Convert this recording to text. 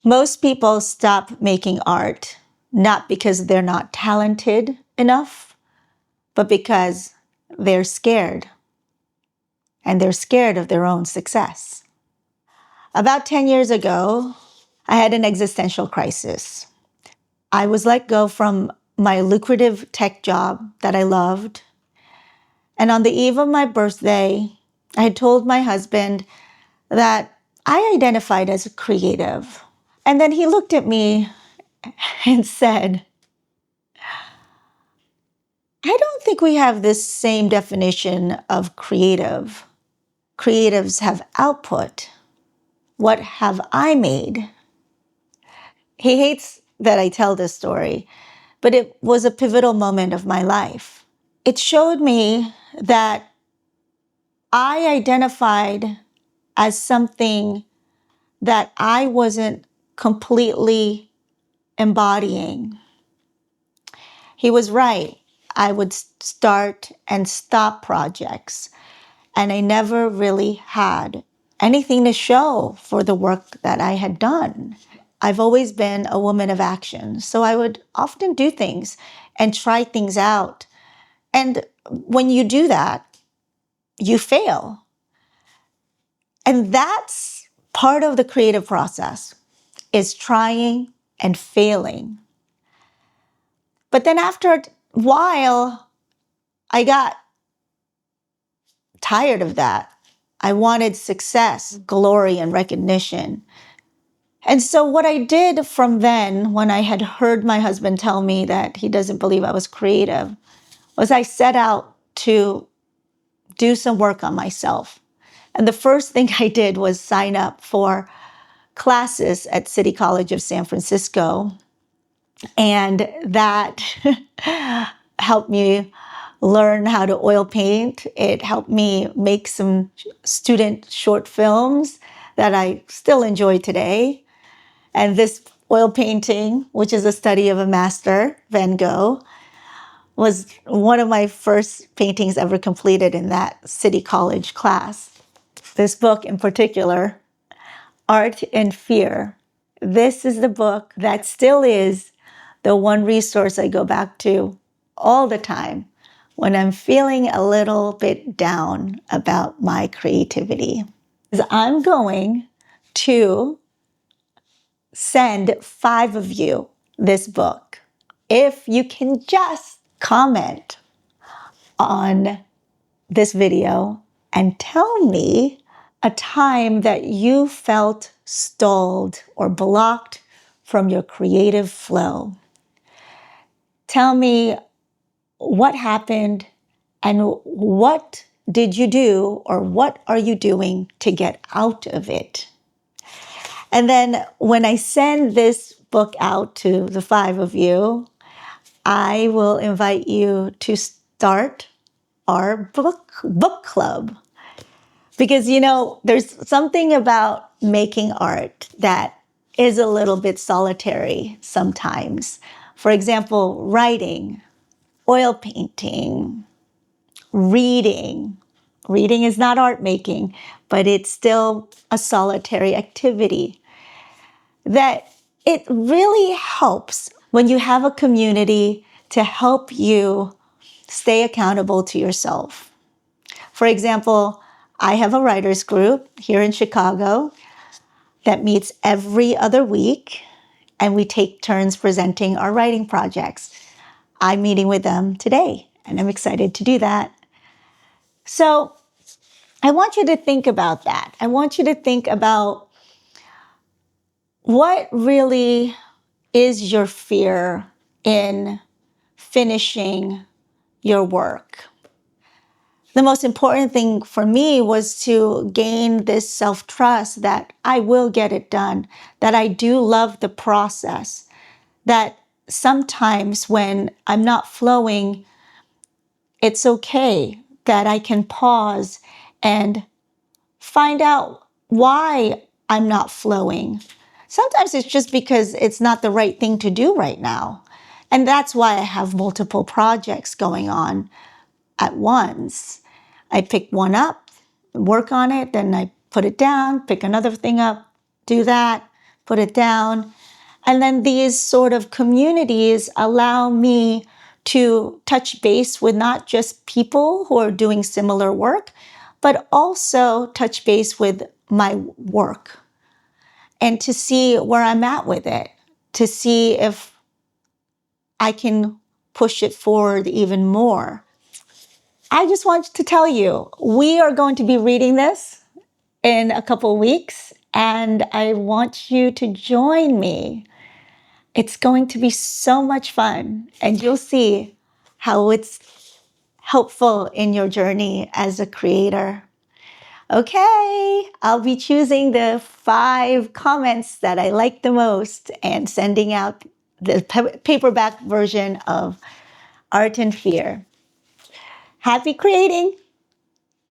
Most people stop making art not because they're not talented enough, but because they're scared. And they're scared of their own success. About 10 years ago, I had an existential crisis. I was let go from my lucrative tech job that I loved. And on the eve of my birthday, I had told my husband that I identified as a creative. And then he looked at me and said, I don't think we have this same definition of creative. Creatives have output. What have I made? He hates that I tell this story, but it was a pivotal moment of my life. It showed me that I identified as something that I wasn't completely embodying. He was right. I would start and stop projects, and I never really had anything to show for the work that I had done. I've always been a woman of action, so I would often do things and try things out. And when you do that, you fail. And that's part of the creative process, is trying and failing. But then after a while, I got tired of that. I wanted success, glory, and recognition. And so what I did from then, when I had heard my husband tell me that he doesn't believe I was creative, was I set out to do some work on myself. And the first thing I did was sign up for classes at City College of San Francisco. And that helped me learn how to oil paint. It helped me make some student short films that I still enjoy today. And this oil painting, which is a study of a master, Van Gogh, was one of my first paintings ever completed in that City College class. This book in particular, Art and Fear. This is the book that still is the one resource I go back to all the time when I'm feeling a little bit down about my creativity. I'm going to send 5 of you this book. If you can just comment on this video and tell me a time that you felt stalled or blocked from your creative flow. Tell me what happened and what did you do or what are you doing to get out of it? And then when I send this book out to the 5 of you, I will invite you to start our book club. Because, there's something about making art that is a little bit solitary sometimes. For example, writing, oil painting, reading. Reading is not art making, but it's still a solitary activity. That it really helps when you have a community to help you stay accountable to yourself. For example, I have a writers group here in Chicago that meets every other week, and we take turns presenting our writing projects. I'm meeting with them today, and I'm excited to do that. So I want you to think about that. I want you to think about what really is your fear in finishing your work. The most important thing for me was to gain this self-trust that I will get it done, that I do love the process, that sometimes when I'm not flowing, it's okay, that I can pause and find out why I'm not flowing. Sometimes it's just because it's not the right thing to do right now. And that's why I have multiple projects going on at once. I pick one up, work on it, then I put it down, pick another thing up, do that, put it down. And then these sort of communities allow me to touch base with not just people who are doing similar work, but also touch base with my work and to see where I'm at with it, to see if I can push it forward even more. I just want to tell you, we are going to be reading this in a couple weeks, and I want you to join me. It's going to be so much fun, and you'll see how it's helpful in your journey as a creator. Okay, I'll be choosing the 5 comments that I like the most and sending out the paperback version of Art and Fear. Happy creating!